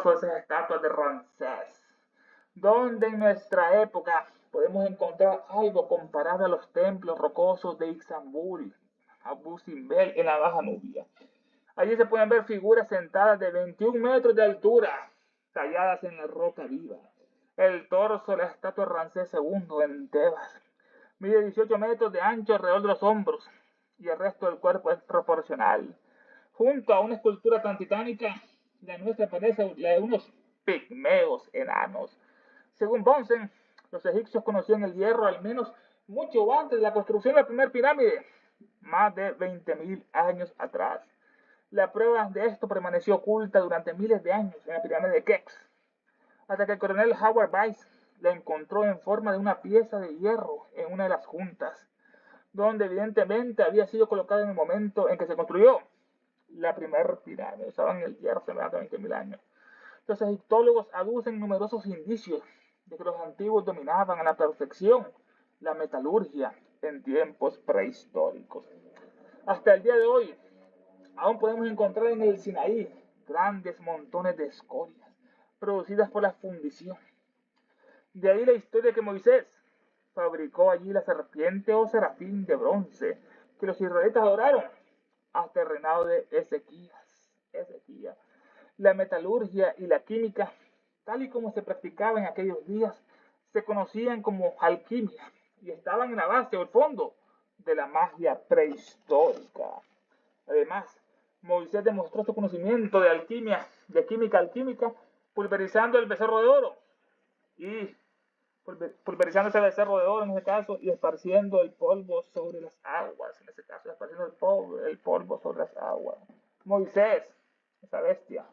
hermoso esas estatuas de Ramsés, donde en nuestra época podemos encontrar algo comparable a los templos rocosos de Istambul, Abu Simbel en la Baja Nubia. Allí se pueden ver figuras sentadas de 21 metros de altura, talladas en la roca viva. El torso de la estatua de Ramsés II en Tebas mide 18 metros de ancho alrededor de los hombros y el resto del cuerpo es proporcional. Junto a una escultura tan titánica, la nuestra parece la de unos pigmeos enanos. Según Bonsen, los egipcios conocían el hierro al menos mucho antes de la construcción de la primera pirámide, más de 20.000 años atrás. La prueba de esto permaneció oculta durante miles de años en la pirámide de Keops, hasta que el coronel Howard Weiss la encontró en forma de una pieza de hierro en una de las juntas, donde evidentemente había sido colocada en el momento en que se construyó la primera pirámide. Usaban el hierro hace más de 20.000 años. Los egiptólogos aducen numerosos indicios de que los antiguos dominaban a la perfección la metalurgia en tiempos prehistóricos. Hasta el día de hoy, aún podemos encontrar en el Sinaí grandes montones de escorias producidas por la fundición. De ahí la historia que Moisés fabricó allí la serpiente o serafín de bronce que los israelitas adoraron hasta el reinado de Ezequías. La metalurgia y la química, tal y como se practicaba en aquellos días, se conocían como alquimia y estaban en la base o el fondo de la magia prehistórica. Además, Moisés demostró su conocimiento de alquimia, de química alquímica, pulverizando el becerro de oro y pulverizando ese becerro de oro en ese caso y esparciendo el polvo sobre las aguas, en ese caso esparciendo el polvo sobre las aguas. Moisés, esa bestia.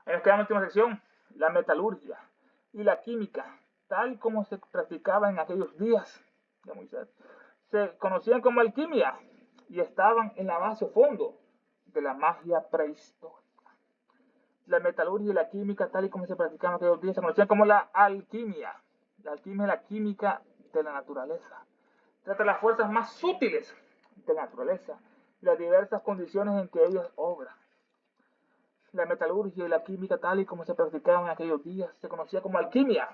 Ahí nos queda la última sección, la metalurgia y la química, tal como se practicaba en aquellos días de Moisés. Se conocían como alquimia y estaban en la base o fondo de la magia prehistórica. La metalurgia y la química, tal y como se practicaban en aquellos días, se conocían como la alquimia. La alquimia es la química de la naturaleza. Trata de las fuerzas más sutiles de la naturaleza y las diversas condiciones en que ellas obran. La metalurgia y la química, tal y como se practicaban en aquellos días, se conocía como alquimia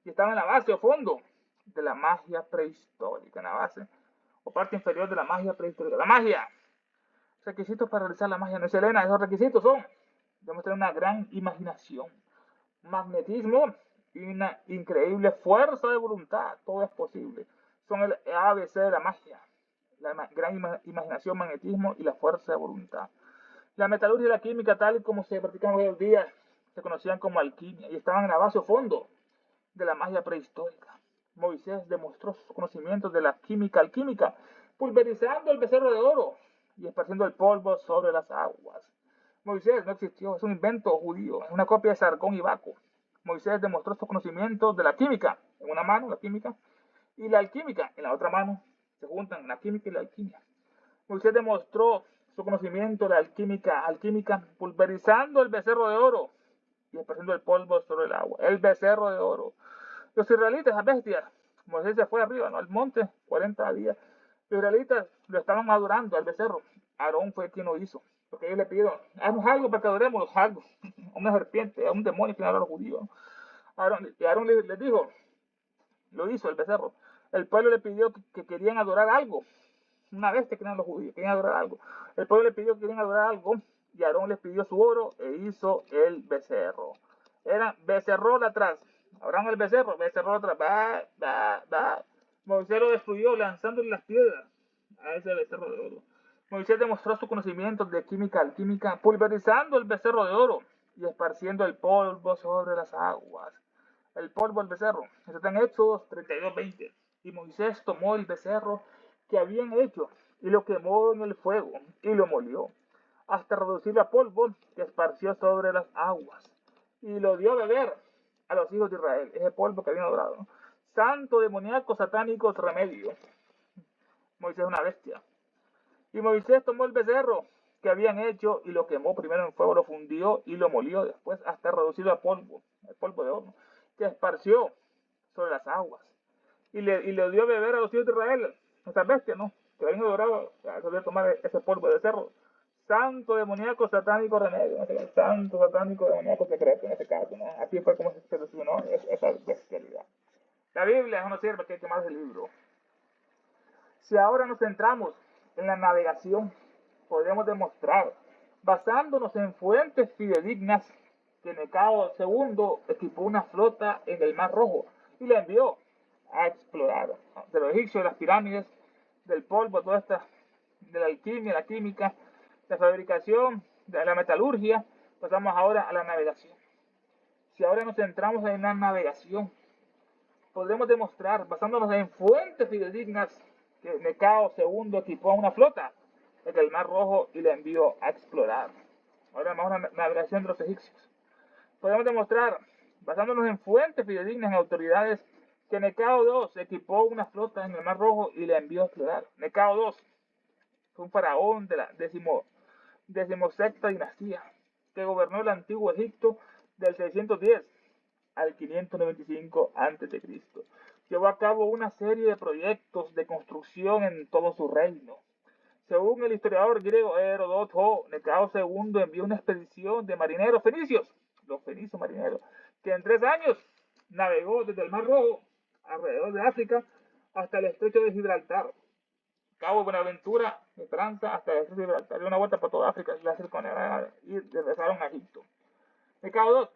y estaba en la base o fondo de la magia prehistórica, en la base o parte inferior de la magia prehistórica. La magia. Requisitos para realizar la magia. No es Elena, esos requisitos son demostrar una gran imaginación, magnetismo y una increíble fuerza de voluntad. Todo es posible. Son el ABC de la magia. La gran imaginación, magnetismo y la fuerza de voluntad. La metalurgia y la química, tal y como se practicaban hoy en día, se conocían como alquimia y estaban en la base o fondo de la magia prehistórica. Moisés demostró sus conocimientos de la química alquímica, pulverizando el becerro de oro y esparciendo el polvo sobre las aguas. Moisés no existió, es un invento judío, es una copia de Sargón y Baco. Moisés demostró sus conocimientos de la química, en una mano la química, y la alquímica, en la otra mano, se juntan la química y la alquimia. Moisés demostró su conocimiento de la alquímica, pulverizando el becerro de oro y esparciendo el polvo sobre el agua. El becerro de oro. Los israelitas, las bestias, Moisés se fue arriba, ¿no?, al monte, 40 días. Los israelitas lo estaban adorando al becerro. Aarón fue quien lo hizo, porque ellos le pidieron, haznos algo para que adoremos algo, una serpiente, a un demonio que no era los judíos. Y Aarón les dijo, lo hizo el becerro. El pueblo le pidió que querían adorar algo, una bestia que eran los judíos, querían adorar algo. El pueblo le pidió que querían adorar algo y Aarón les pidió su oro e hizo el becerro. Era becerro atrás. Abraham el becerro atrás. Moisés lo destruyó lanzándole las piedras a ese becerro de oro. Moisés demostró su conocimiento de química alquímica, pulverizando el becerro de oro y esparciendo el polvo sobre las aguas. El polvo del becerro. Eso está en Éxodo 32:20. Y Moisés tomó el becerro que habían hecho y lo quemó en el fuego y lo molió hasta reducirlo a polvo que esparció sobre las aguas y lo dio a beber a los hijos de Israel, ese polvo que habían adorado, ¿no? Santo, demoníaco, satánico, remedio. Moisés es una bestia. Y Moisés tomó el becerro que habían hecho y lo quemó primero en fuego, lo fundió y lo molió después hasta reducirlo a polvo, el polvo de horno, que esparció sobre las aguas y le dio a beber a los hijos de Israel, esa bestia, ¿no?, que habían adorado, a tomar ese polvo de cerro. santo demoníaco satánico remedio, no sé, el santo satánico demoníaco secreto en este caso, ¿no? Así fue como se solucionó esa bestialidad. La Biblia no nos sirve, que hay que quemar el libro. Si ahora nos centramos en la navegación, podemos demostrar, basándonos en fuentes fidedignas, que Necao II equipó una flota en el Mar Rojo y la envió a explorar. De los egipcios, las pirámides, del polvo, toda esta, de la alquimia, la química, la fabricación, de la metalurgia, pasamos ahora a la navegación. Si ahora nos centramos en la navegación, podemos demostrar, basándonos en fuentes fidedignas, que Necao II equipó una flota en el Mar Rojo y la envió a explorar. Ahora vamos a la navegación de los egipcios. Podemos demostrar, basándonos en fuentes fidedignas, en autoridades, que Necao II equipó una flota en el Mar Rojo y la envió a explorar. Necao II fue un faraón de la decimosexta dinastía que gobernó el antiguo Egipto del 610 al 595 a.C. Llevó a cabo una serie de proyectos de construcción en todo su reino. Según el historiador griego Heródoto, Necao II envió una expedición de marineros fenicios, los fenicios marineros, que en 3 años navegó desde el Mar Rojo, alrededor de África, hasta el estrecho de Gibraltar, Cabo Buenaventura, de Francia, hasta el estrecho de Gibraltar, dio una vuelta por toda África y regresaron a Egipto. Necao II.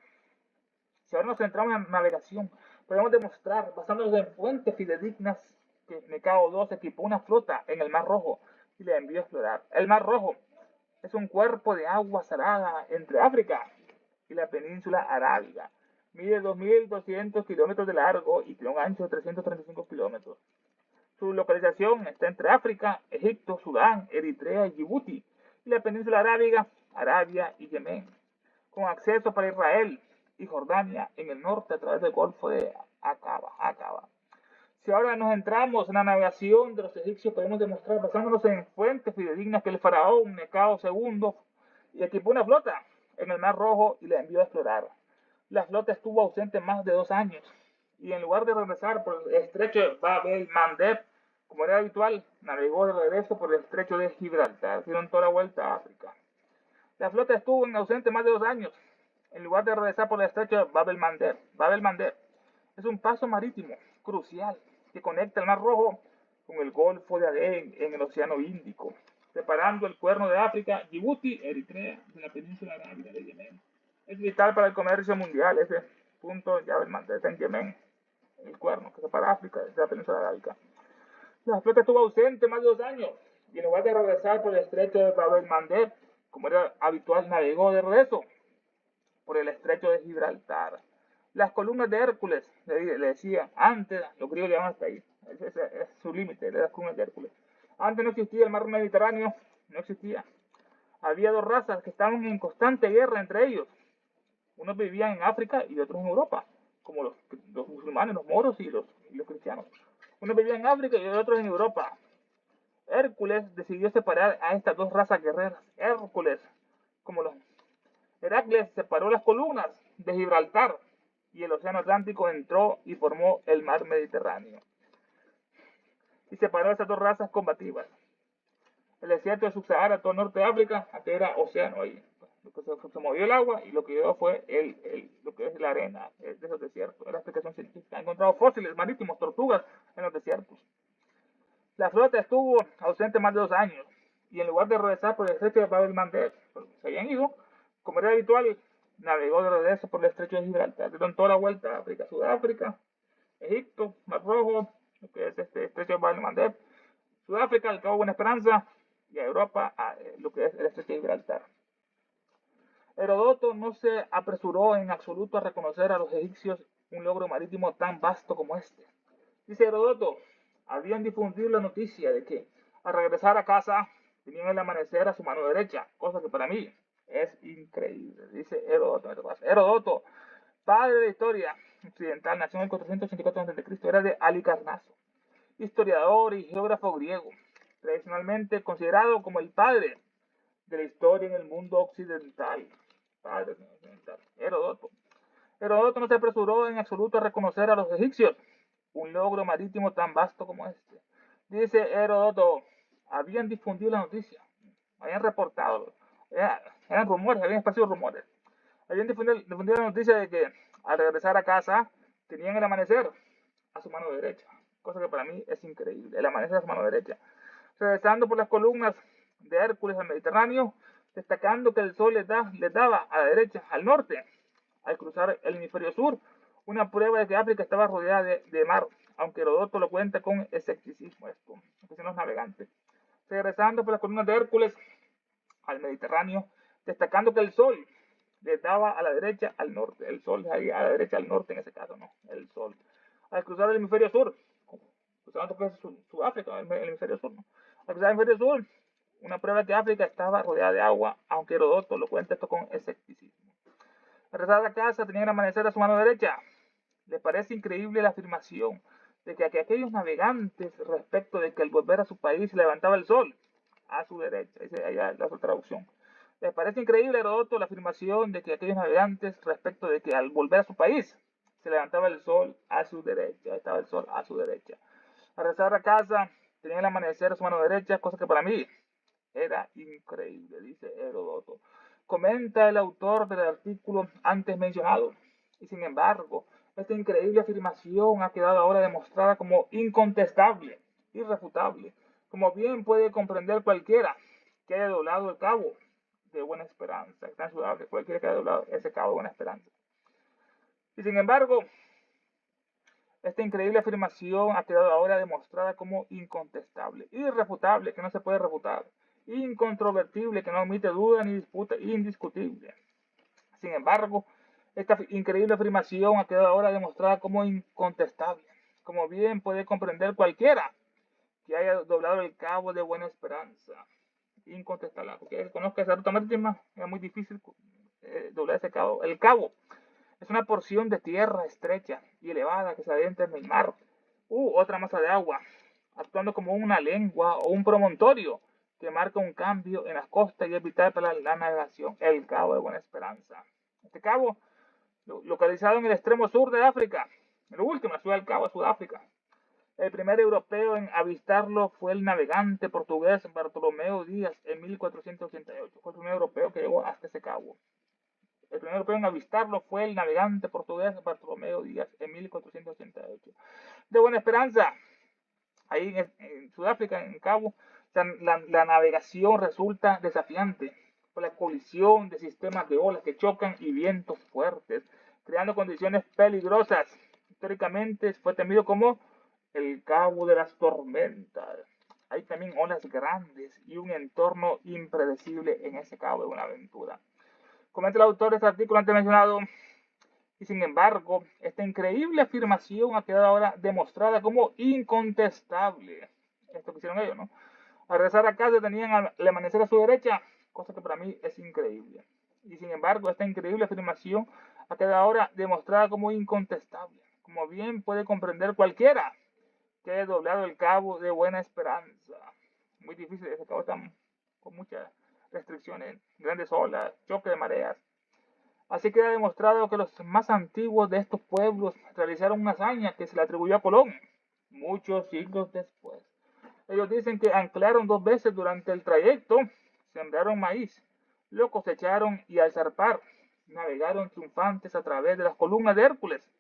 Si ahora nos centramos en la navegación, podemos demostrar, basándonos en fuentes fidedignas, que Necao II equipó una flota en el Mar Rojo y la envió a explorar. El Mar Rojo es un cuerpo de agua salada entre África y la península arábiga. Mide 2.200 kilómetros de largo y tiene un ancho de 335 kilómetros. Su localización está entre África, Egipto, Sudán, Eritrea y Djibouti, y la península arábiga, Arabia y Yemen, con acceso para Israel y Jordania en el norte a través del Golfo de Aqaba. Si ahora nos entramos en la navegación de los egipcios, podemos demostrar, basándonos en fuentes fidedignas, que el faraón Necao II equipó una flota en el Mar Rojo y la envió a explorar. La flota estuvo ausente más de 2 años y en lugar de regresar por el estrecho de Bab el-Mandeb, como era habitual, navegó de regreso por el estrecho de Gibraltar, dieron toda la vuelta a África. La flota estuvo ausente más de 2 años en lugar de regresar por el estrecho de Bab el-Mandeb. Bab el-Mandeb es un paso marítimo crucial que conecta el Mar Rojo con el Golfo de Adén en el Océano Índico, separando el Cuerno de África, Djibouti, Eritrea, de la península arábiga de Yemen. Es vital para el comercio mundial ese punto ya del Mandeb está en Yemen, el Cuerno que separa África de la península arábiga. La flota estuvo ausente más de 2 años y en lugar de regresar por el estrecho de Bab el-Mandeb, como era habitual, navegó de regreso por el estrecho de Gibraltar. Las columnas de Hércules, le decía, antes, los griegos llegaban hasta ahí, ese es su límite, las columnas de Hércules. Antes no existía el mar Mediterráneo, no existía. Había 2 razas que estaban en constante guerra entre ellos. Unos vivían en África y otros en Europa, como los musulmanes, los moros y los cristianos. Unos vivían en África y otros en Europa. Hércules decidió separar a estas 2 razas guerreras. Hércules, como los Heracles, separó las columnas de Gibraltar y el Océano Atlántico entró y formó el mar Mediterráneo. Y separó esas 2 razas combativas. El desierto de Subsahara, todo el norte de África, aquí era océano ahí. Lo que se movió el agua y lo que quedó fue lo que es la arena de esos desiertos. Es la explicación científica. Han encontrado fósiles marítimos, tortugas en los desiertos. La flota estuvo ausente más de 2 años y en lugar de regresar por el estrecho de Bab el-Mandeb, se habían ido, como era habitual, navegó de regreso por el estrecho de Gibraltar. Dieron toda la vuelta a África, Sudáfrica, Egipto, Mar Rojo, lo que es este estrecho de Bab el-Mandeb, Sudáfrica, el Cabo Buena Esperanza, y a Europa, lo que es el estrecho de Gibraltar. Heródoto no se apresuró en absoluto a reconocer a los egipcios un logro marítimo tan vasto como este. Dice Heródoto, habían difundido la noticia de que al regresar a casa tenían el amanecer a su mano derecha, cosa que para mí es increíble. Dice Heródoto. Heródoto, padre de la historia occidental, nació en el 484 a.C., era de Halicarnaso, historiador y geógrafo griego, tradicionalmente considerado como el padre de la historia en el mundo occidental. Padre occidental. Heródoto. Heródoto no se apresuró en absoluto a reconocer a los egipcios un logro marítimo tan vasto como este. Dice Heródoto, habían difundido la noticia, habían reportado Eran rumores, habían esparcido rumores. Habían difundido la noticia de que al regresar a casa tenían el amanecer a su mano derecha, cosa que para mí es increíble, el amanecer a su mano derecha. Regresando por las columnas de Hércules al Mediterráneo, destacando que el sol les daba a la derecha, al norte, al cruzar el hemisferio sur, una prueba de que África estaba rodeada de mar, aunque Herodoto lo cuenta con escepticismo, esto, que son los navegantes. Regresando por las columnas de Hércules al Mediterráneo, destacando que el sol les daba a la derecha, al norte, el sol ahí a la derecha, al norte en ese caso, no, el sol. Al cruzar el hemisferio sur, cruzando pues Sudáfrica, el hemisferio sur, ¿no? Al cruzar el hemisferio sur, una prueba que África estaba rodeada de agua, aunque Herodoto lo cuenta esto con escepticismo. Al regresar a la casa tenían el amanecer a su mano derecha. Le parece increíble la afirmación de que aquellos navegantes respecto de que al volver a su país se levantaba el sol a su derecha. Esa es la traducción. Les parece increíble a Herodoto la afirmación de que aquellos navegantes respecto de que al volver a su país se levantaba el sol a su derecha. Estaba el sol a su derecha. Al regresar a casa tenía el amanecer a su mano derecha, cosa que para mí era increíble, dice Herodoto. Comenta el autor del artículo antes mencionado. Y sin embargo, esta increíble afirmación ha quedado ahora demostrada como incontestable, irrefutable, como bien puede comprender cualquiera que haya doblado el cabo de Buena Esperanza. Es tan sudable, cualquiera que haya doblado ese cabo de Buena Esperanza. Y sin embargo, esta increíble afirmación ha quedado ahora demostrada como incontestable, irrefutable, que no se puede refutar, incontrovertible, que no admite duda ni disputa, indiscutible. Sin embargo, esta increíble afirmación ha quedado ahora demostrada como incontestable, como bien puede comprender cualquiera que haya doblado el cabo de Buena Esperanza. Incontestable, porque conozca esa ruta marítima, es muy difícil doblar ese cabo. El cabo es una porción de tierra estrecha y elevada que se adentra en el mar, otra masa de agua, actuando como una lengua o un promontorio que marca un cambio en las costas y es vital para la navegación. El Cabo de Buena Esperanza. Este cabo, localizado en el extremo sur de África, en lo último, la ciudad del Cabo, Sudáfrica. El primer europeo en avistarlo fue el navegante portugués Bartolomeu Díaz en 1488. Fue el primer europeo que llegó hasta ese cabo. El primer europeo en avistarlo fue el navegante portugués Bartolomeu Díaz en 1488. De Buena Esperanza, ahí en Sudáfrica, en Cabo, la navegación resulta desafiante por la colisión de sistemas de olas que chocan y vientos fuertes, creando condiciones peligrosas. Históricamente fue temido como el Cabo de las Tormentas. Hay también olas grandes y un entorno impredecible en ese Cabo de Buenaventura. Comenta el autor de este artículo antes mencionado, y sin embargo, esta increíble afirmación ha quedado ahora demostrada como incontestable. Esto que hicieron ellos, ¿no? Al regresar a casa tenían el amanecer a su derecha, cosa que para mí es increíble. Y sin embargo, esta increíble afirmación ha quedado ahora demostrada como incontestable, como bien puede comprender cualquiera que haya doblado el cabo de Buena Esperanza. Muy difícil, ese cabo está con muchas restricciones, grandes olas, choque de mareas. Así queda demostrado que los más antiguos de estos pueblos realizaron una hazaña que se le atribuyó a Colón muchos siglos después. Ellos dicen que anclaron 2 veces durante el trayecto, sembraron maíz, lo cosecharon y al zarpar navegaron triunfantes a través de las columnas de Hércules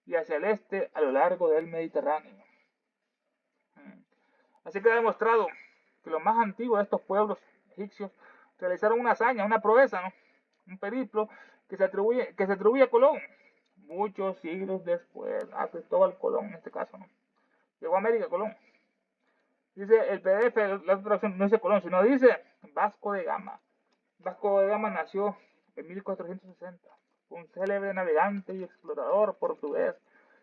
y hacia el este a lo largo del Mediterráneo. Así queda demostrado que los más antiguos de estos pueblos egipcios realizaron una hazaña, una proeza, ¿no? Un periplo que se atribuye a Colón muchos siglos después, a Cristóbal Colón en este caso, ¿no? Llegó a América Colón. Dice el PDF, la traducción no dice Colón, sino dice Vasco de Gama. Vasco de Gama nació en 1460, un célebre navegante y explorador portugués,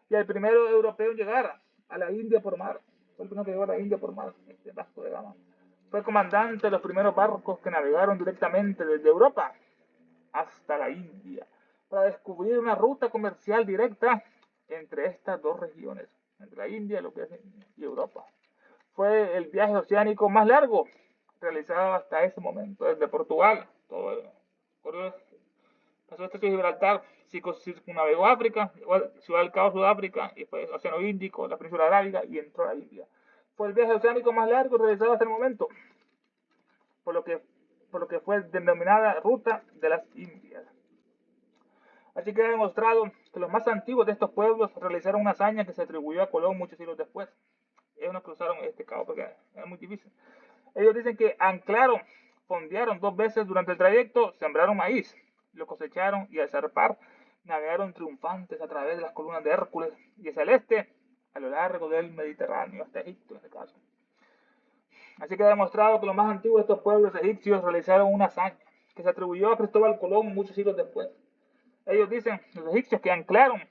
y el primero europeo en llegar a la India por mar. Fue el primero que llegó a la India por mar, este Vasco de Gama. Fue comandante de los primeros barcos que navegaron directamente desde Europa hasta la India, para descubrir una ruta comercial directa entre estas dos regiones, entre la India y Europa. Fue el viaje oceánico más largo realizado hasta ese momento, desde Portugal, pasó el estrecho de Gibraltar, circunnavegó África, Ciudad del Cabo, Sudáfrica, y fue el Océano Índico, la península arábiga, y entró a la India. Fue el viaje oceánico más largo realizado hasta el momento, por lo que por lo que fue denominada Ruta de las Indias. Así que ha demostrado que los más antiguos de estos pueblos realizaron una hazaña que se atribuyó a Colón muchos siglos después. Ellos no cruzaron este cabo porque era muy difícil. Ellos dicen que anclaron, fondearon 2 veces durante el trayecto, sembraron maíz, lo cosecharon y al zarpar navegaron triunfantes a través de las columnas de Hércules y hacia el este, a lo largo del Mediterráneo, hasta Egipto en este caso. Así que ha demostrado que los más antiguos de estos pueblos egipcios realizaron una hazaña que se atribuyó a Cristóbal Colón muchos siglos después. Ellos dicen, los egipcios, que anclaron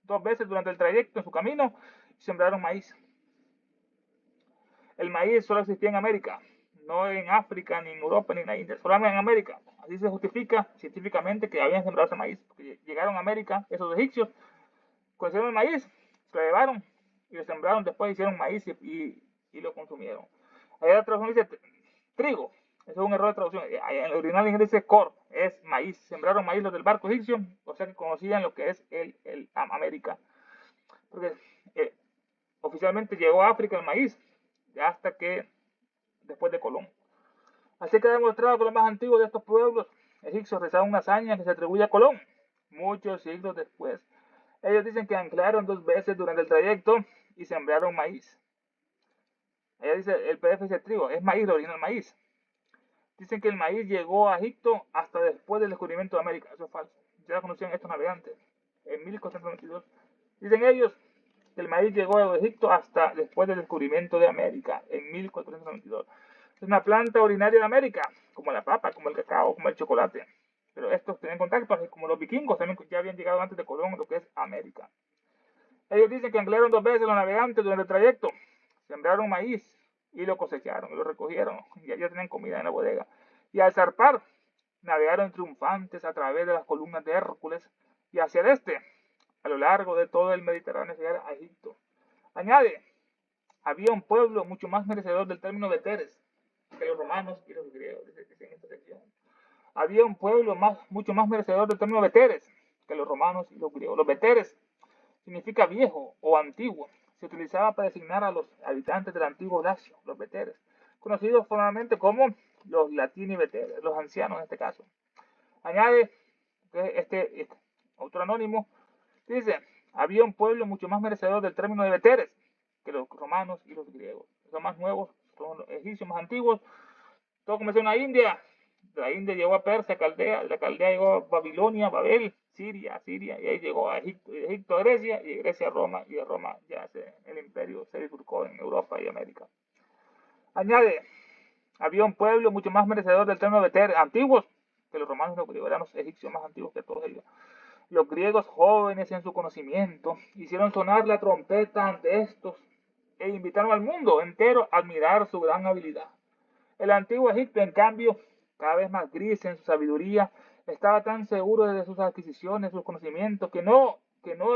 2 veces durante el trayecto en su camino y sembraron maíz. El maíz solo existía en América, no en África, ni en Europa, ni en la India, solamente en América. Así se justifica científicamente que habían sembrado ese maíz. Porque llegaron a América, esos egipcios, conocieron el maíz, se lo llevaron y lo sembraron, después hicieron maíz y lo consumieron. Allá la traducción dice trigo, eso es un error de traducción. En el original inglés dice cor, es maíz. Sembraron maíz los del barco egipcio, o sea que conocían lo que es el América. Porque oficialmente llegó a África el maíz, hasta que después de Colón. Así que ha demostrado que los más antiguos de estos pueblos egipcios realizaron una hazaña que se atribuye a Colón muchos siglos después. Ellos dicen que anclaron 2 veces durante el trayecto y sembraron maíz. Ella dice, el PDF dice trigo, es maíz, el original maíz. Dicen que el maíz llegó a Egipto hasta después del descubrimiento de América. Eso es falso. Ya conocían estos navegantes en 1492. Dicen ellos que el maíz llegó a Egipto hasta después del descubrimiento de América en 1492. Es una planta originaria de América, como la papa, como el cacao, como el chocolate. Pero estos tenían contacto, así como los vikingos también ya habían llegado antes de Colón a lo que es América. Ellos dicen que anclaron 2 veces los navegantes durante el trayecto, sembraron maíz y lo cosecharon, y lo recogieron, y ya tenían comida en la bodega. Y al zarpar, navegaron triunfantes a través de las columnas de Hércules y hacia el este, a lo largo de todo el Mediterráneo, llegar a Egipto. Añade, había un pueblo mucho más merecedor del término veteres que los romanos y los griegos, dice en esta sección. Había un pueblo mucho más merecedor del término veteres que los romanos y los griegos. Los veteres significa viejo o antiguo. Se utilizaba para designar a los habitantes del antiguo Dacio, los veteres, conocidos formalmente como los latini veteres, los ancianos en este caso. Añade este autor anónimo, dice, había un pueblo mucho más merecedor del término de veteres que los romanos y los griegos. Son más nuevos, son los egipcios más antiguos. Todo comenzó en la India. De la India llegó a Persia, Caldea, de la Caldea llegó a Babilonia, Babel, Siria, y ahí llegó a Egipto, a Grecia, y de Grecia a Roma, y de Roma ya el imperio se bifurcó en Europa y América. Añade, había un pueblo mucho más merecedor del término veteres antiguos que los romanos y los griegos, eran los egipcios más antiguos que todos ellos. Los griegos jóvenes en su conocimiento hicieron sonar la trompeta ante estos e invitaron al mundo entero a admirar su gran habilidad. El antiguo Egipto, en cambio, cada vez más gris en su sabiduría, estaba tan seguro de sus adquisiciones, sus conocimientos, que no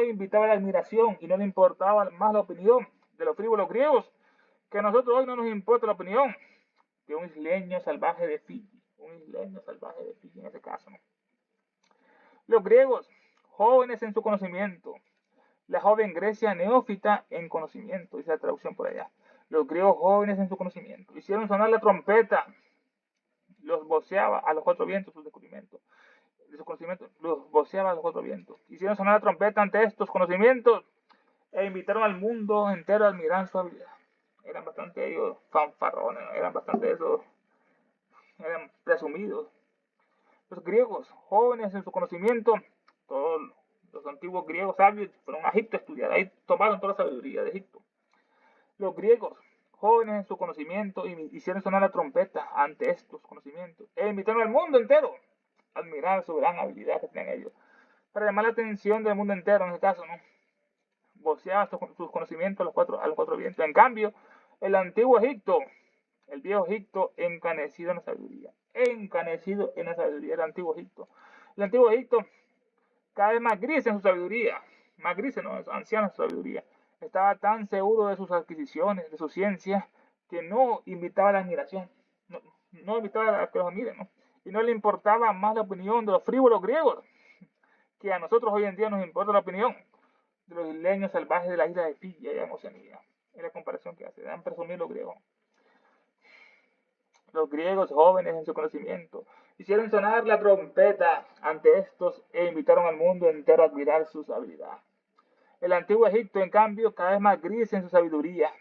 invitaba a la admiración y no le importaba más la opinión de los frívolos griegos, que a nosotros hoy no nos importa la opinión de un isleño salvaje de Fiji, en ese caso, ¿no? Los griegos, jóvenes en su conocimiento, la joven Grecia neófita en conocimiento, dice la traducción por allá. Los griegos jóvenes en su conocimiento hicieron sonar la trompeta, los voceaba a los 4 vientos sus descubrimientos, de su conocimiento, los voceaba a los 4 vientos. Hicieron sonar la trompeta ante estos conocimientos e invitaron al mundo entero a admirar su habilidad. Eran bastante ellos fanfarrones, eran bastante esos, eran presumidos. Los griegos, jóvenes en su conocimiento, todos los antiguos griegos sabios fueron a Egipto a estudiar, ahí tomaron toda la sabiduría de Egipto. Los griegos, jóvenes en su conocimiento, hicieron sonar la trompeta ante estos conocimientos e invitaron al mundo entero a admirar su gran habilidad que tenían ellos, para llamar la atención del mundo entero en este caso, ¿no? Voceaba sus conocimientos a los cuatro vientos. En cambio, el antiguo Egipto, el viejo Egipto, encanecido en la sabiduría, el antiguo Egipto. El antiguo Egipto, cada vez más gris en su sabiduría, más gris, ¿no? Anciano en su sabiduría. Estaba tan seguro de sus adquisiciones, de su ciencia, que no invitaba a la admiración, no invitaba a que los admiren, ¿no? Y no le importaba más la opinión de los frívolos griegos, que a nosotros hoy en día nos importa la opinión de los isleños salvajes de la isla de Fiji, allá en Oceanía. Es la comparación que hace, dan presumir los griegos. los griegos jóvenes en su conocimiento hicieron sonar la trompeta ante estos e invitaron al mundo entero a admirar su habilidad. El antiguo Egipto, en cambio, cada vez más gris en su sabiduría,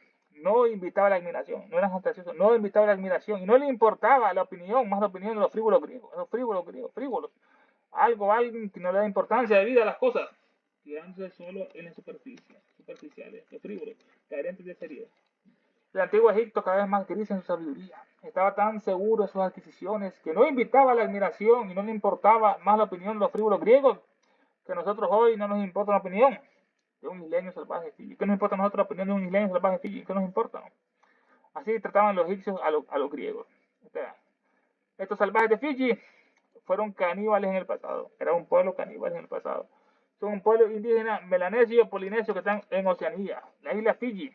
no invitaba a la admiración, no era fantasioso, no invitaba a la admiración y no le importaba la opinión, más la opinión de los frívolos griegos, frívolos. Alguien que no le da importancia de vida a las cosas, quedándose solo en la superficie, superficiales, los frívolos, carentes de seriedad. El antiguo Egipto, cada vez más gris en su sabiduría, estaba tan seguro de sus adquisiciones que no invitaba a la admiración y no le importaba más la opinión de los frívolos griegos, que a nosotros hoy no nos importa la opinión de un isleño salvaje de Fiji. ¿Qué nos importa a nosotros la opinión de un isleño salvaje de Fiji? ¿Qué nos importa? No? Así trataban los egipcios a los griegos. Estos salvajes de Fiji fueron caníbales en el pasado. Era un pueblo caníbal en el pasado. Son un pueblo indígena melanesio polinesio que están en Oceanía. La isla Fiji,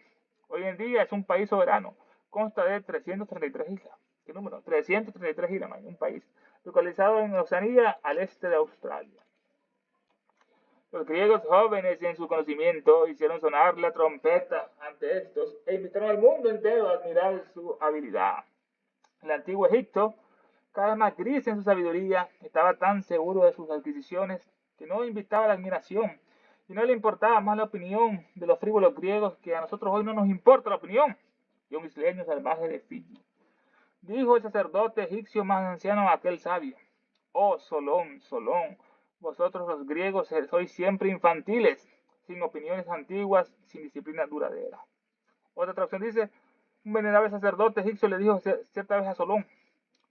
hoy en día es un país soberano. Consta de 333 islas. ¿Qué número? 333 islas, man, un país. Localizado en Oceanía, al este de Australia. Los griegos jóvenes en su conocimiento hicieron sonar la trompeta ante estos e invitaron al mundo entero a admirar su habilidad. El antiguo Egipto, cada vez más gris en su sabiduría, estaba tan seguro de sus adquisiciones que no invitaba a la admiración y no le importaba más la opinión de los frívolos griegos, que a nosotros hoy no nos importa la opinión de un isleño salvaje de Fiji. Dijo el sacerdote egipcio más anciano a aquel sabio: oh Solón, Solón, vosotros los griegos sois siempre infantiles, sin opiniones antiguas, sin disciplina duradera. Otra traducción dice: un venerable sacerdote egipcio le dijo cierta vez a Solón: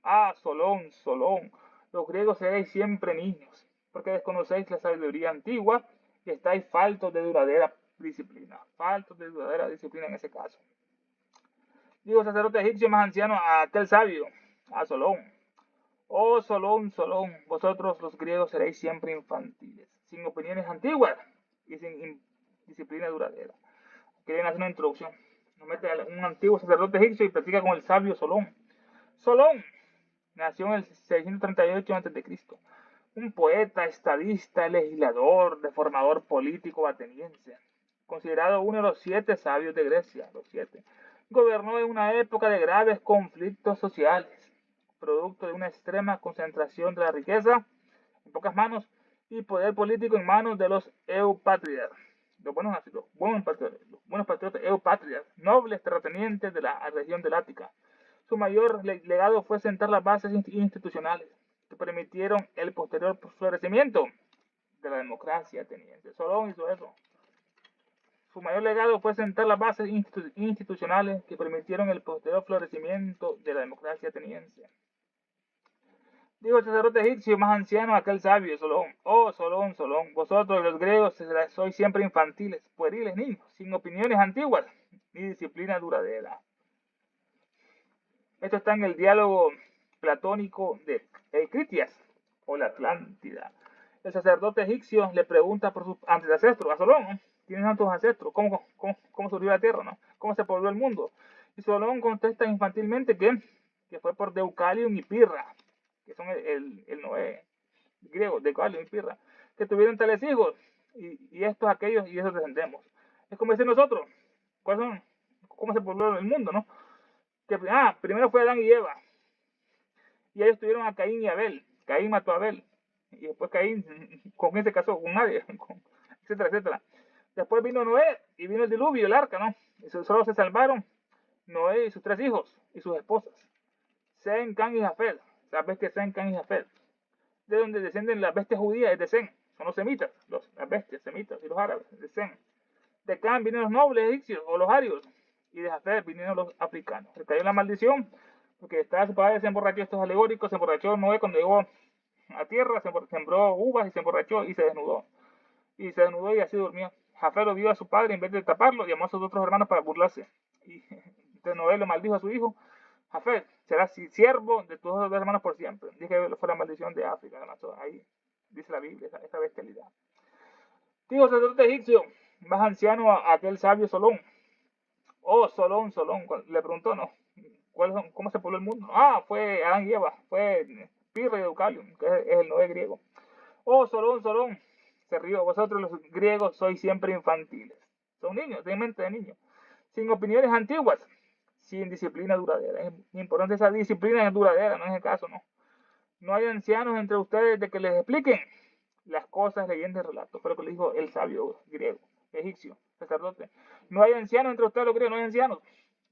ah, Solón, Solón, los griegos seréis siempre niños, porque desconocéis la sabiduría antigua y estáis faltos de duradera disciplina. Faltos de duradera disciplina en ese caso. Dijo el sacerdote egipcio más anciano a aquel sabio, a Solón: oh Solón, Solón, vosotros los griegos seréis siempre infantiles, sin opiniones antiguas y sin disciplina duradera. Aquí viene a hacer una introducción. Nos mete a un antiguo sacerdote egipcio y platica con el sabio Solón. Solón nació en el 638 a.C., un poeta, estadista, legislador, reformador político ateniense, considerado uno de los 7 sabios de Grecia, los 7. Gobernó en una época de graves conflictos sociales, producto de una extrema concentración de la riqueza en pocas manos y poder político en manos de los eupátridas, los buenos patriotas eupátridas, nobles terratenientes de la región del Ática. Su mayor legado fue sentar las bases institucionales que permitieron el posterior florecimiento de la democracia ateniense. Solón hizo eso. Su mayor legado fue sentar las bases institucionales que permitieron el posterior florecimiento de la democracia ateniense. Dijo el sacerdote egipcio más anciano a aquel sabio, Solón: oh Solón, Solón, vosotros los griegos sois siempre infantiles, pueriles niños, sin opiniones antiguas ni disciplina duradera. Esto está en el diálogo platónico de Critias, o la Atlántida. El sacerdote egipcio le pregunta por sus ancestros, a Solón, ¿no? ¿Quiénes son tus ancestros? ¿Cómo surgió la tierra? ¿No? ¿Cómo se pobló el mundo? Y Solón contesta infantilmente que fue por Deucalion y Pirra, que son el Noé griego, Deucalion y Pirra, que tuvieron tales hijos, y estos, aquellos, y esos descendemos. Es como decir nosotros, ¿cómo se pobló el mundo, no? Que primero fue Adán y Eva, y ellos tuvieron a Caín y Abel. Caín mató a Abel, y después Caín, ¿con quién se casó? Con nadie, etcétera, etcétera. Después vino Noé, y vino el diluvio, el arca, ¿no? Y solo se salvaron Noé y sus 3 hijos, y sus esposas, Sem, Can y Jafet, las bestias Sem, Can y Jafet, de donde descienden las bestias judías de Sem, son los semitas, las bestias semitas y los árabes, de Sem. De Can vinieron los nobles egipcios, o los arios, y de Jafet vinieron los africanos. Le cayó la maldición, porque estaba su padre, se emborrachó, estos alegóricos, se emborrachó Noé cuando llegó a tierra, sembró uvas y se emborrachó y se desnudó. Y así durmió. Jafet lo vio a su padre, en vez de taparlo, llamó a sus otros hermanos para burlarse. Y entonces Noé lo maldijo a su hijo: Jafet, serás siervo de tus otros hermanos por siempre. Dice que fue la maldición de África, además, ahí dice la Biblia, esa bestialidad. Dijo el sacerdote egipcio más anciano a aquel sabio Solón: oh Solón, Solón, le preguntó, ¿no? ¿Cómo se pobló el mundo? Fue Adán y Eva, fue Pirra y Deucalion, que es el Noé griego. Oh Solón, Solón, se rió: vosotros los griegos sois siempre infantiles. Son niños, de mente de niños, sin opiniones antiguas, sin disciplina duradera. Es importante esa disciplina duradera, no es el caso, no. No hay ancianos entre ustedes de que les expliquen las cosas, leyendas y relatos. Fue lo que le dijo el sabio griego, egipcio, sacerdote. No hay ancianos entre ustedes, los griegos, no hay ancianos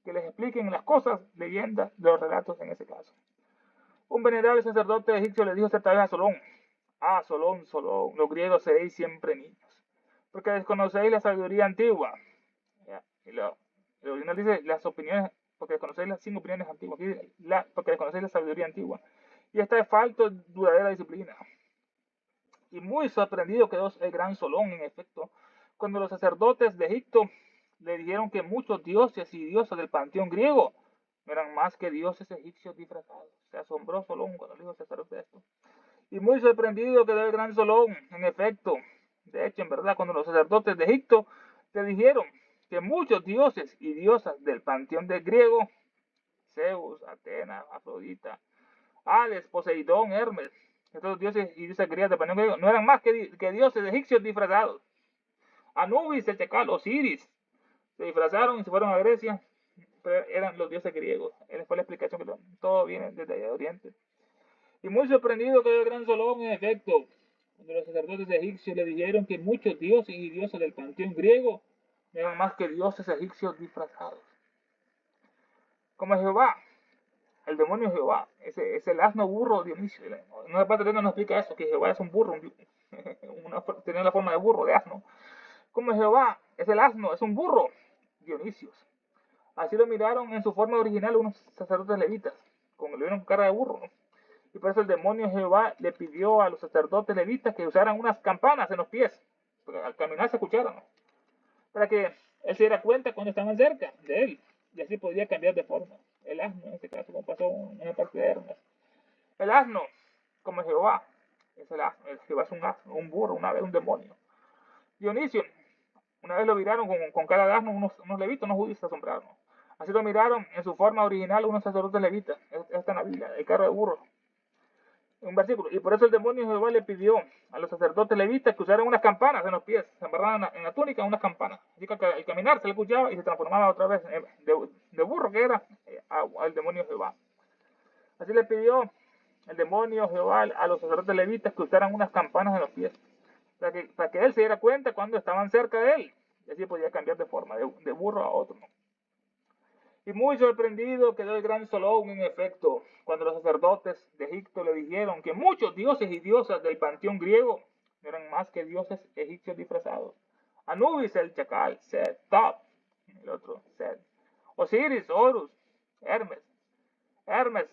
que les expliquen las cosas, leyendas, los relatos en ese caso. Un venerable sacerdote egipcio le dijo cierta vez a Solón: ah, Solón, Solón, los griegos seréis siempre niños, porque desconocéis la sabiduría antigua. Y el original dice las opiniones, porque desconocéis las 5 opiniones antiguas, porque desconocéis la sabiduría antigua. Y esta es falta de duradera disciplina. Y muy sorprendido quedó el gran Solón, en efecto, cuando los sacerdotes de Egipto le dijeron que muchos dioses y diosas del panteón griego no eran más que dioses egipcios disfrazados. Se asombró Solón cuando le dijo al sacerdote esto. Y muy sorprendido quedó el gran Solón, en efecto. De hecho, en verdad, cuando los sacerdotes de Egipto le dijeron que muchos dioses y diosas del panteón del griego, Zeus, Atena, Afrodita, Hades, Poseidón, Hermes, estos dioses y diosas griegas del panteón griego, no eran más que dioses egipcios disfrazados. Anubis, el chacal, Osiris, se disfrazaron y se fueron a Grecia, pero eran los dioses griegos. Esa fue la explicación, que todo viene desde allá de Oriente. Y muy sorprendido quedó el gran Solón, en efecto, cuando los sacerdotes egipcios le dijeron que muchos dioses y diosas del panteón griego no eran más que dioses egipcios disfrazados. Como Jehová, el demonio Jehová, es el asno burro Dionisio. En una parte de nos explica eso, que Jehová es un burro, tiene la forma de burro, de asno. Como Jehová es el asno, es un burro, Dionisios. Así lo miraron en su forma original unos sacerdotes levitas, como le vieron con cara de burro, ¿no? Y por eso el demonio Jehová le pidió a los sacerdotes levitas que usaran unas campanas en los pies, porque al caminar se escucharon, ¿no? Para que él se diera cuenta cuando estaban cerca de él, y así podía cambiar de forma. El asno, en este caso, como pasó en una parte de Hermes. El asno, como Jehová, es el asno. El Jehová es un asno, un burro, una vez un demonio. Dionisio, una vez lo miraron con cara de asno unos levitas, unos judíos se asombraron. Así lo miraron en su forma original unos sacerdotes levitas. Esta en la Biblia, el carro de burro. Un versículo. Y por eso el demonio Jehová le pidió a los sacerdotes levitas que usaran unas campanas en los pies, se amarraban en la túnica unas campanas. Así que al caminar se le escuchaba y se transformaba otra vez de burro que era al demonio Jehová. Así le pidió el demonio Jehová a los sacerdotes levitas que usaran unas campanas en los pies, para que él se diera cuenta cuando estaban cerca de él. Y así podía cambiar de forma, de burro a otro. Y muy sorprendido quedó el gran Solón, en efecto, cuando los sacerdotes de Egipto le dijeron que muchos dioses y diosas del panteón griego no eran más que dioses egipcios disfrazados. Anubis, el chacal, Set, Top, el otro, Set. Osiris, Horus, Hermes, Hermes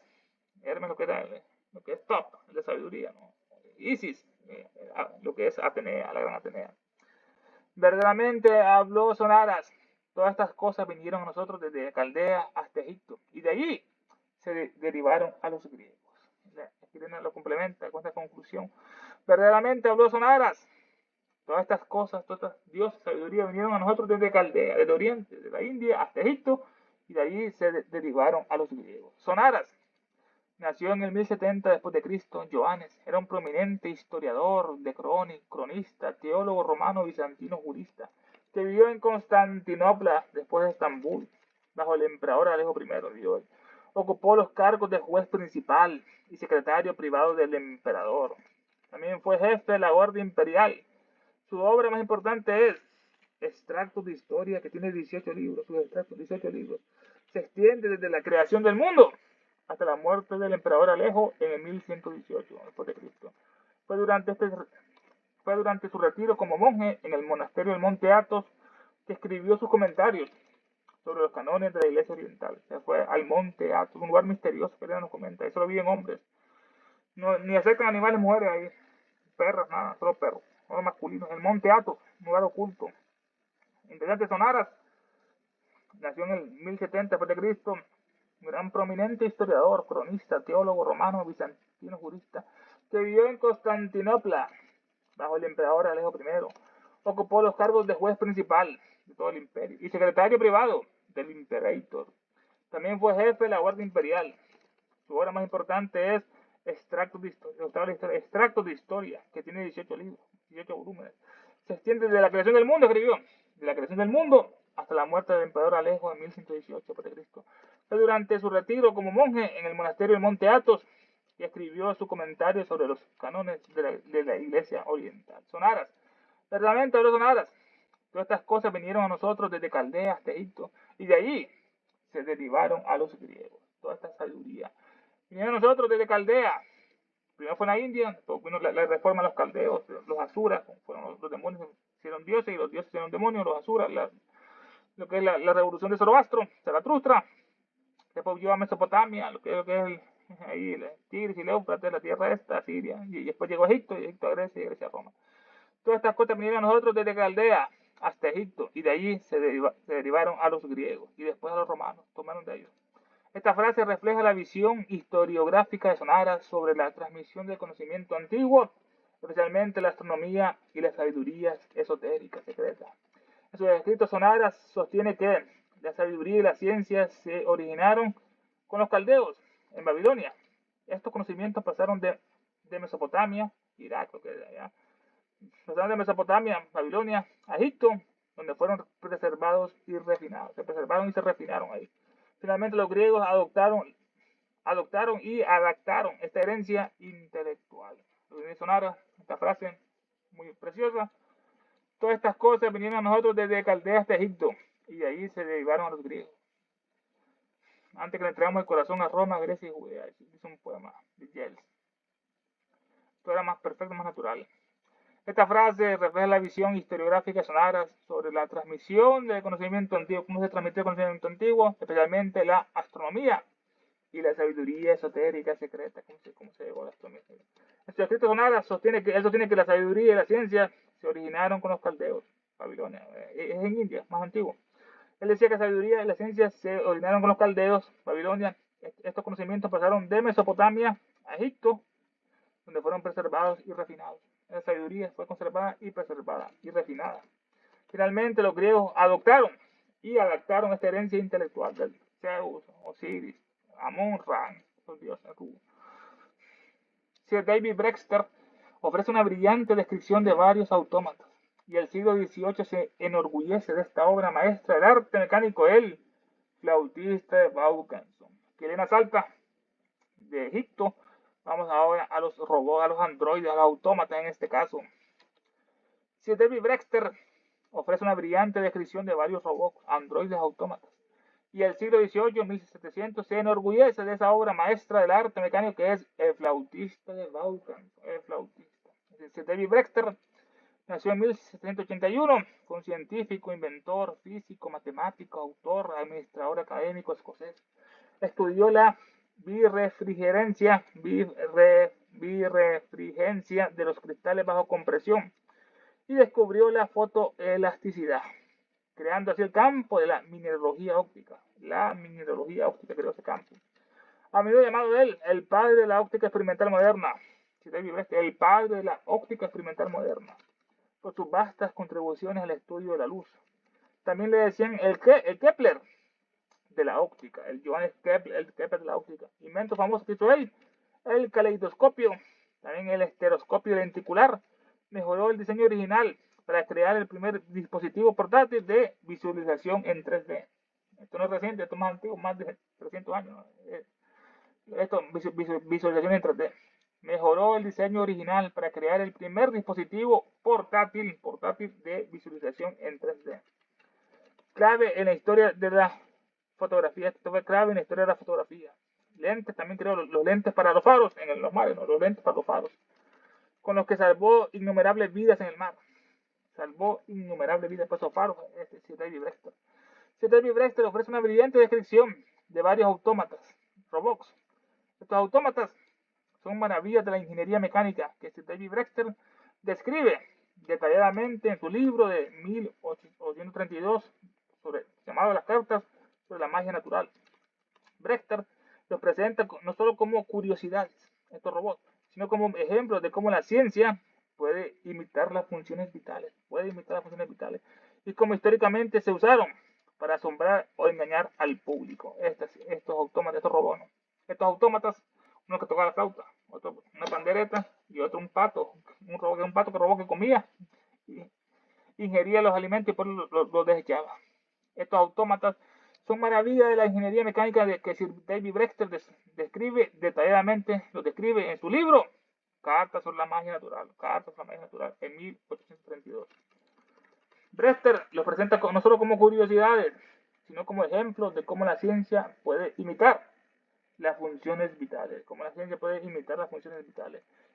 lo que es Top, el de sabiduría, ¿no? Isis, lo que es Atenea, la gran Atenea. Verdaderamente habló Sonaras. Todas estas cosas vinieron a nosotros desde Caldea hasta Egipto. Y de allí se derivaron a los griegos. Aquí lo complementa con esta conclusión. Verdaderamente habló Sonaras. Todas estas cosas, todas estas dioses, sabiduría, vinieron a nosotros desde Caldea, desde Oriente, desde la India hasta Egipto. Y de allí se derivaron a los griegos. Sonaras nació en el 1070 después de Cristo. Joanes era un prominente historiador, de cronista, teólogo romano, bizantino, jurista, que vivió en Constantinopla después de Estambul, bajo el emperador Alejo I de hoy. Ocupó los cargos de juez principal y secretario privado del emperador. También fue jefe de la Guardia Imperial. Su obra más importante es Extractos de Historia, que tiene 18 libros. Sus extractos, 18 libros. Se extiende desde la creación del mundo hasta la muerte del emperador Alejo en el 1118 después de Cristo. Fue durante su retiro como monje en el monasterio del Monte Athos que escribió sus comentarios sobre los canones de la Iglesia Oriental. Se fue al Monte Athos, un lugar misterioso que nos comenta. Ahí solo viven hombres. No, ni acercan animales, mujeres ahí. Perras, nada, solo perros. Solo masculinos. El Monte Athos, un lugar oculto. Interesante Sonaras. Nació en el 1070 después de Cristo. Un gran prominente historiador, cronista, teólogo romano, bizantino, jurista, que vivió en Constantinopla bajo el emperador Alejo I. Ocupó los cargos de juez principal de todo el imperio y secretario privado del imperator. También fue jefe de la Guardia Imperial. Su obra más importante es Extractos de Historia, que tiene 18 libros, 18 volúmenes. Se extiende desde la creación del mundo, escribió, de la creación del mundo hasta la muerte del emperador Alejo en 1118 a.C. Fue durante su retiro como monje en el monasterio del Monte Athos que escribió su comentario sobre los cánones de la Iglesia Oriental. Sonaras, verdaderamente habló Sonaras. Todas estas cosas vinieron a nosotros desde Caldea hasta Egipto, y de allí se derivaron a los griegos. Toda esta sabiduría vinieron a nosotros desde Caldea. Primero fue en la India, después vino la reforma de los caldeos, los asuras, fueron los demonios, hicieron dioses y los dioses hicieron demonios, los asuras, lo que es la revolución de Zoroastro, Zaratustra. Después llegó a Mesopotamia, lo que es ahí el Tigris y el Éufrates, la tierra esta, Siria, y después llegó a Egipto, y Egipto a Grecia y Grecia a Roma. Todas estas cosas vinieron a nosotros desde Caldea hasta Egipto, y de allí se derivaron a los griegos, y después a los romanos, tomaron de ellos. Esta frase refleja la visión historiográfica de Sonaras sobre la transmisión del conocimiento antiguo, especialmente la astronomía y las sabidurías esotéricas secretas. En sus escritos Sonaras sostiene que la sabiduría y la ciencia se originaron con los caldeos en Babilonia. Estos conocimientos pasaron de Mesopotamia, Irak, lo que era allá, pasaron de Mesopotamia, Babilonia, a Egipto, donde fueron preservados y refinados. Se preservaron y se refinaron ahí. Finalmente los griegos adoptaron y adaptaron esta herencia intelectual. Lo que Sonaras, esta frase muy preciosa. Todas estas cosas vinieron a nosotros desde Caldea hasta Egipto, y de ahí se derivaron a los griegos. Antes que le entregamos el corazón a Roma, Grecia y Judea, dice un poema de Gels. Todo era más perfecto, más natural. Esta frase refleja la visión historiográfica de Sonaras sobre la transmisión del conocimiento antiguo, cómo se transmitió el conocimiento antiguo, especialmente la astronomía y la sabiduría esotérica secreta, cómo se llegó a la astronomía. Este escrito Sonaras sostiene que la sabiduría y la ciencia se originaron con los caldeos, Babilonia, es en India, más antiguo. Él decía que la sabiduría y la ciencia se originaron con los caldeos, Babilonia. Estos conocimientos pasaron de Mesopotamia a Egipto, donde fueron preservados y refinados. La sabiduría fue conservada y preservada y refinada. Finalmente los griegos adoptaron y adaptaron esta herencia intelectual del Zeus, Osiris, Amon-Ra, los dioses. Sir David Brewster ofrece una brillante descripción de varios autómatas, y el siglo XVIII se enorgullece de esta obra maestra del arte mecánico, el flautista de Vaucanson. Quilena Salta, de Egipto. Vamos ahora a los robots, a los androides, a los autómatas en este caso. Sir David Brewster ofrece una brillante descripción de varios robots, androides, autómatas. Y el siglo XVIII, 1700, se enorgullece de esa obra maestra del arte mecánico que es el flautista de Vaucanson. El flautista. Sir David Brewster nació en 1781, fue un científico, inventor, físico, matemático, autor, administrador académico escocés. Estudió la birrefringencia de los cristales bajo compresión y descubrió la fotoelasticidad, creando así el campo de la mineralogía óptica. La mineralogía óptica creó ese campo. A menudo llamado él el padre de la óptica experimental moderna. El padre de la óptica experimental moderna, por sus vastas contribuciones al estudio de la luz. También le decían el Kepler de la óptica, el Johannes Kepler, el Kepler de la óptica. Invento famoso que hizo él, el caleidoscopio, también el estereoscopio lenticular. Mejoró el diseño original para crear el primer dispositivo portátil de visualización en 3D. Esto no es reciente, esto es más antiguo, más de 300 años. Esto, visualización en 3D. Mejoró el diseño original para crear el primer dispositivo portátil de visualización en 3D. Clave en la historia de la fotografía, esto fue clave en la historia de la fotografía. Lentes, también creó los lentes para los faros en los mares, ¿no? Los lentes para los faros, con los que salvó innumerables vidas en el mar. Salvó innumerables vidas por esos faros, Sir David Brewster. Sir David Brewster ofrece una brillante descripción de varios autómatas, robots. Estos autómatas son maravillas de la ingeniería mecánica que Sir David Brewster describe detalladamente en su libro de 1832 llamado Las Cartas sobre la magia natural. Brewster los presenta no solo como curiosidades, estos robots, sino como ejemplos de cómo la ciencia puede imitar las funciones vitales, y cómo históricamente se usaron para asombrar o engañar al público. Estos autómatas, estos robots, ¿no? Estos autómatas, uno que tocaba la flauta, otro una pandereta y otro un pato, un robot que comía, y ingería los alimentos y después los desechaba. Estos autómatas son maravillas de la ingeniería mecánica que Sir David Brewster describe detalladamente, lo describe en su libro Cartas sobre la magia natural, en 1832. Brewster los presenta no solo como curiosidades, sino como ejemplos de cómo la ciencia puede imitar las funciones vitales,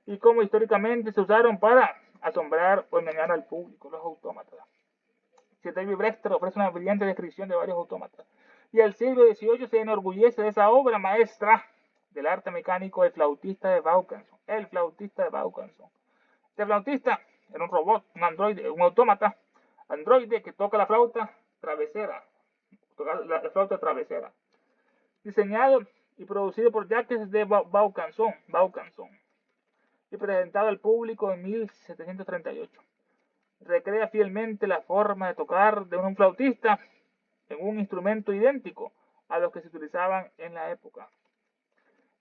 y cómo históricamente se usaron para asombrar o engañar al público, los autómatas. Sir David Brewster ofrece una brillante descripción de varios autómatas, y el siglo XVIII se enorgullece de esa obra maestra del arte mecánico, el flautista de Vaucanson. Este flautista era un robot, un androide, un autómata androide que toca la flauta travesera, diseñado y producido por Jacques de Vaucanson, y presentado al público en 1738. Recrea fielmente la forma de tocar de un flautista en un instrumento idéntico a los que se utilizaban en la época.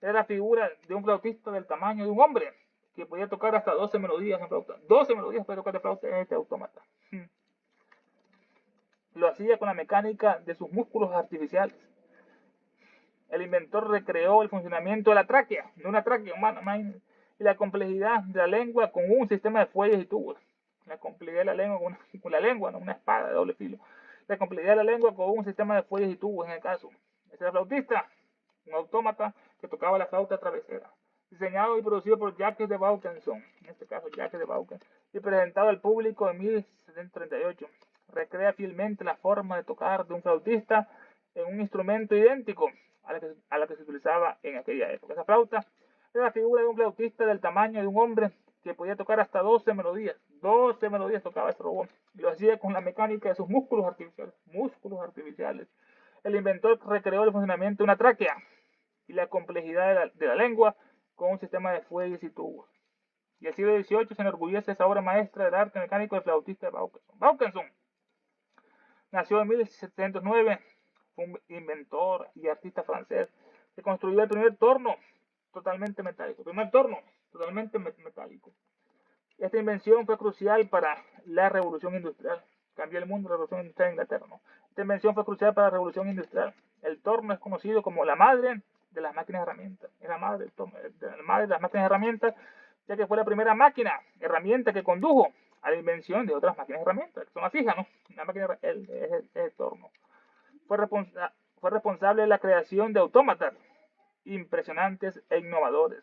Era la figura de un flautista del tamaño de un hombre que podía tocar hasta 12 melodías en flauta. 12 melodías puede tocar de flauta en este autómata. Lo hacía con la mecánica de sus músculos artificiales. El inventor recreó el funcionamiento de la tráquea, de una tráquea humana, y la complejidad de la lengua con un sistema de fuelles y tubos. La complejidad de la lengua con la lengua, no una espada de doble filo. La complejidad de la lengua con un sistema de fuelles y tubos en el caso. Ese era el flautista, un autómata que tocaba la flauta travesera. Diseñado y producido por Jacques de Vaucanson, y presentado al público en 1738. Recrea fielmente la forma de tocar de un flautista en un instrumento idéntico a la que se utilizaba en aquella época. Esa flauta era la figura de un flautista del tamaño de un hombre que podía tocar hasta 12 melodías. 12 melodías tocaba ese robot. Y lo hacía con la mecánica de sus músculos artificiales. El inventor recreó el funcionamiento de una tráquea y la complejidad de la lengua con un sistema de fuelles y tubos. Y el siglo XVIII se enorgullece de esa obra maestra del arte mecánico del flautista de Vaucanson. Vaucanson nació en 1709, fue un inventor y artista francés que construyó el primer torno totalmente metálico. Esta invención fue crucial para la revolución industrial. Cambió el mundo, la revolución industrial en Inglaterra, ¿no? Esta invención fue crucial para la revolución industrial. El torno es conocido como la madre de las máquinas herramientas. Es la madre de las máquinas herramientas, ya que fue la primera herramienta que condujo a la invención de otras máquinas herramientas, que son las fijas, ¿no? La máquina es el torno. Fue responsable de la creación de autómatas impresionantes e innovadores.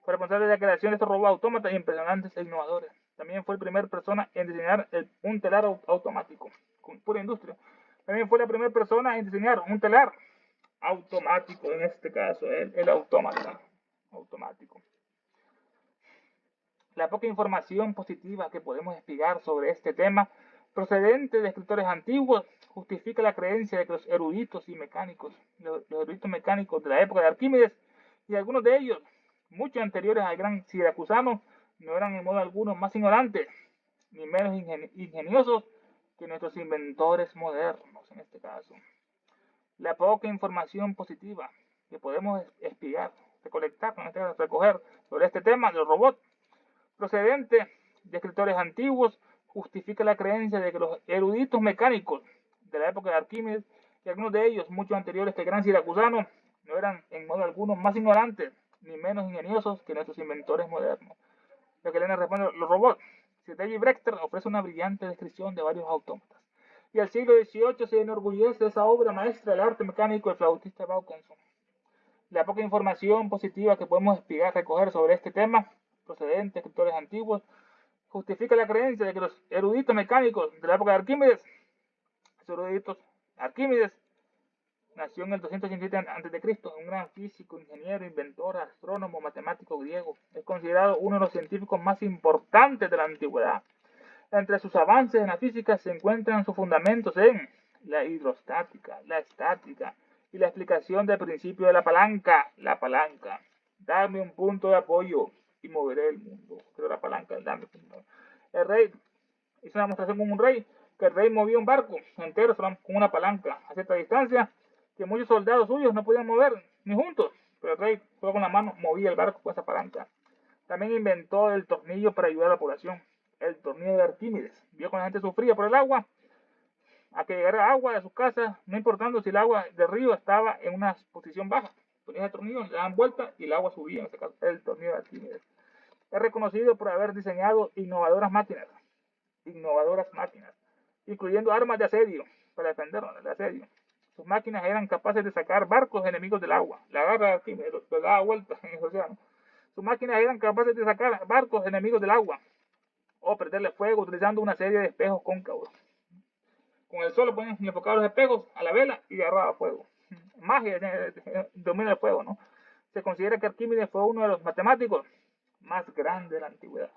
Fue responsable de la creación de estos robots autómatas impresionantes e innovadores. También fue la primera persona en diseñar un telar automático, con pura industria. También fue la primera persona en diseñar un telar automático, en este caso, el autómata automático. La poca información positiva que podemos espigar sobre este tema, procedente de escritores antiguos, justifica la creencia de que los eruditos mecánicos de la época de Arquímedes, y algunos de ellos, muchos anteriores al gran siracusano, no eran en modo alguno más ignorantes ni menos ingeniosos que nuestros inventores modernos en este caso. La poca información positiva que podemos espigar, recoger sobre este tema de los robots, procedente de escritores antiguos, justifica la creencia de que los eruditos mecánicos de la época de Arquímedes, y algunos de ellos, muchos anteriores que el gran siracusano, no eran en modo alguno más ignorantes ni menos ingeniosos que nuestros inventores modernos. Lo que Elena responde, los robots. Sir David Brewster ofrece una brillante descripción de varios autómatas. Y el siglo XVIII se enorgullece de esa obra maestra del arte mecánico del flautista Vaucanson. La poca información positiva que podemos recoger sobre este tema, procedente de escritores antiguos, justifica la creencia de que los eruditos mecánicos de la época de Arquímedes, nació en el 287 a.C., un gran físico, ingeniero, inventor, astrónomo, matemático griego. Es considerado uno de los científicos más importantes de la antigüedad. Entre sus avances en la física se encuentran sus fundamentos en la hidrostática, la estática y la explicación del principio de la palanca. La palanca. Dame un punto de apoyo y moveré el mundo. Pero la palanca, dame un punto. El rey hizo una demostración con un rey, que el rey movía un barco entero con una palanca a cierta distancia, que muchos soldados suyos no podían mover ni juntos, pero el rey solo con la mano movía el barco con esa palanca. También inventó el tornillo para ayudar a la población, el tornillo de Arquímedes. Vio cuando la gente sufría por el agua, a que llegara agua de sus casas, no importando si el agua del río estaba en una posición baja. Ponían el tornillo, le daban vuelta y el agua subía, en este caso, el tornillo de Arquímedes. Es reconocido por haber diseñado innovadoras máquinas, incluyendo armas de asedio, para defendernos del asedio. Sus máquinas eran capaces de sacar barcos enemigos del agua. La garra de Arquímedes lo daba vuelta en el océano. Sus máquinas eran capaces de sacar barcos enemigos del agua o perderle fuego utilizando una serie de espejos cóncavos. Con el sol ponen enfocados los espejos a la vela y agarraba fuego. Magia domina el fuego, ¿no? Se considera que Arquímedes fue uno de los matemáticos más grandes de la antigüedad.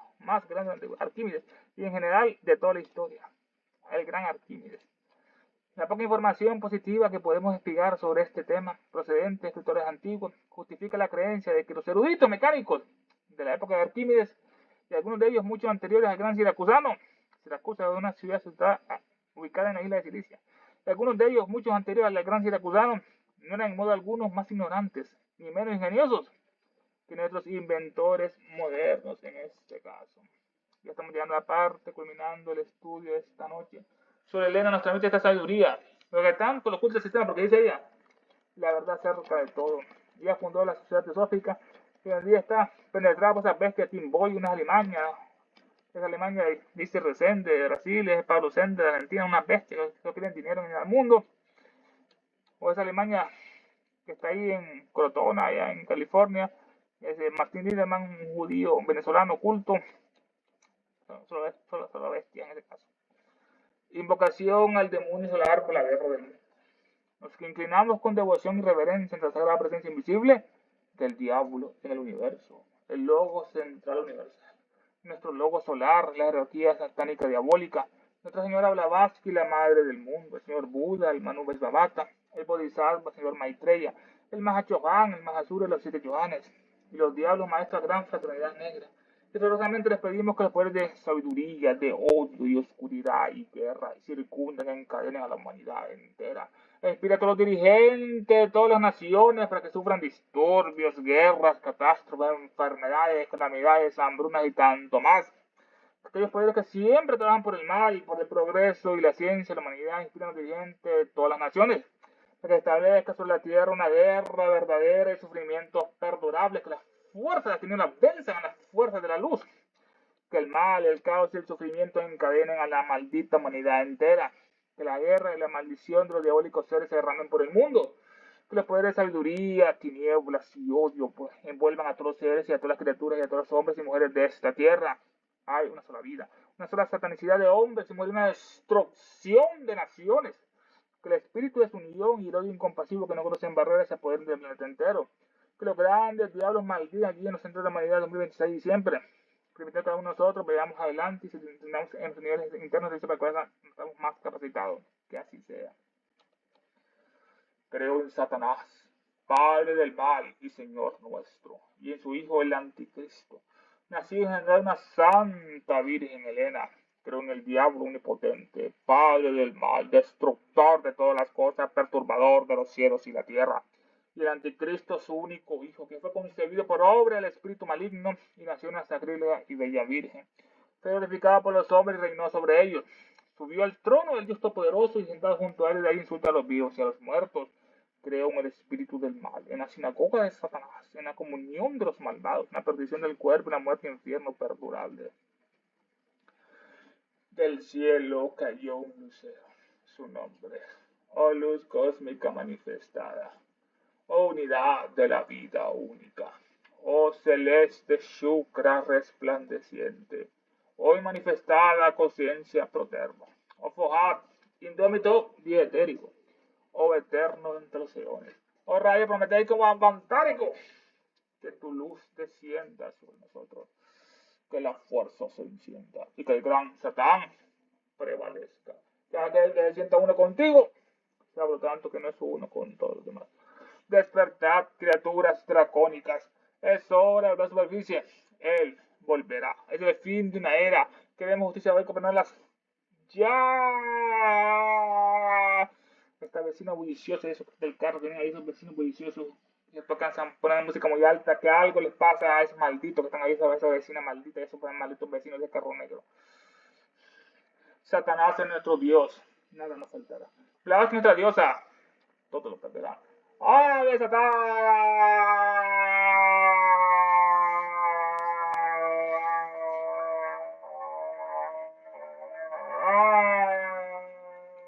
Arquímedes, y en general de toda la historia. El gran Arquímedes. La poca información positiva que podemos espigar sobre este tema, procedente de escritores antiguos, justifica la creencia de que los eruditos mecánicos de la época de Arquímedes, y algunos de ellos muchos anteriores al gran Siracusano, Siracusa es una ciudad ubicada en la isla de Cilicia, y algunos de ellos muchos anteriores al gran Siracusano, no eran en modo alguno más ignorantes, ni menos ingeniosos que nuestros inventores modernos en este caso. Ya estamos llegando a la parte, culminando el estudio de esta noche. Sobre Elena nos transmite esta sabiduría, lo que tanto lo oculta el sistema, porque dice ella, la verdad acerca de todo. Ella fundó la sociedad teosófica, que hoy en día está penetrada por esas bestias Timboy, unas Alemania, es Alemania, dice Resende de Brasil, es Pablo Sende de Argentina, unas bestias que no quieren dinero en el mundo, o esa Alemania que está ahí en Crotona, allá en California, es Martín Lindemann, un judío, un venezolano culto, solo bestia en ese caso. Invocación al demonio solar por la guerra del mundo. Nos inclinamos con devoción y reverencia ante la sagrada presencia invisible del diablo en el universo, el logo central universal. Nuestro logo solar, la jerarquía satánica diabólica, Nuestra Señora Blavatsky, la madre del mundo, el señor Buda, el Manu Vaishnavata, el Bodhisattva, el señor Maitreya, el Mahachohan, el Mahasura, los 7 Yohanes, y los diablos maestros gran fraternidad negra. Y dolorosamente les pedimos que los poderes de sabiduría, de odio y oscuridad y guerra circunden, encadenen a la humanidad entera. Inspira a todos los dirigentes de todas las naciones para que sufran disturbios, guerras, catástrofes, enfermedades, calamidades, hambrunas y tanto más. Aquellos poderes que siempre trabajan por el mal, por el progreso y la ciencia, la humanidad, inspiran a los dirigentes de todas las naciones para que establezca sobre la tierra una guerra verdadera y sufrimientos perdurables, que las fuerzas de las tinieblas venzan a las fuerzas de la luz, que el mal, el caos y el sufrimiento encadenen a la maldita humanidad entera, que la guerra y la maldición de los diabólicos seres se derramen por el mundo, que los poderes de sabiduría, tinieblas y odio pues, envuelvan a todos los seres y a todas las criaturas y a todos los hombres y mujeres de esta tierra. Hay una sola vida, una sola satanicidad de hombres y muere una destrucción de naciones. Que el espíritu de su unión y el odio incompasivo que no conocen barreras se apoderen del planeta entero. Que los grandes diablos maldigan aquí en los centros de la humanidad 2026 y siempre. Permitiendo que cada uno de nosotros veamos adelante y si entrenamos en los niveles internos de ese para que estamos más capacitados. Que así sea. Creo en Satanás, Padre del mal y Señor nuestro, y en su Hijo el Anticristo, nacido en general una Santa Virgen Helena. Creo en el diablo omnipotente, padre del mal, destructor de todas las cosas, perturbador de los cielos y la tierra. Y el anticristo, su único hijo, que fue concebido por obra del espíritu maligno y nació una sacrílega y bella virgen. Fue glorificada por los hombres y reinó sobre ellos. Subió al trono del Dios Todopoderoso y sentado junto a él, de ahí insulta a los vivos y a los muertos. Creo en el espíritu del mal, en la sinagoga de Satanás, en la comunión de los malvados, en la perdición del cuerpo, en la muerte y infierno perdurable. Del cielo cayó un lucero, su nombre, oh luz cósmica manifestada, oh unidad de la vida única, oh celeste Shukra resplandeciente, hoy manifestada conciencia proterna, oh Fohat, indómito dietérico, oh eterno entre los eones, oh rayo prometeico avantárico, que tu luz descienda sobre nosotros, que la fuerza se encienda y que el gran Satán prevalezca. Que aquel que se sienta uno contigo, sea por lo tanto que no es uno con todos los demás. Despertad, criaturas dracónicas, es hora de la superficie, él volverá, es el fin de una era, queremos justicia, voy a gobernarlas ya. Esta vecina bulliciosa del carro, tienen ahí esos vecinos bulliciosos que tocan, ponen música muy alta, que algo les pasa a esos malditos que están ahí, esa vecina maldita, esos malditos vecinos de carro negro. Satanás es nuestro Dios, nada nos faltará. Plavas nuestra diosa, todo lo perderá. ¡Ave Satán!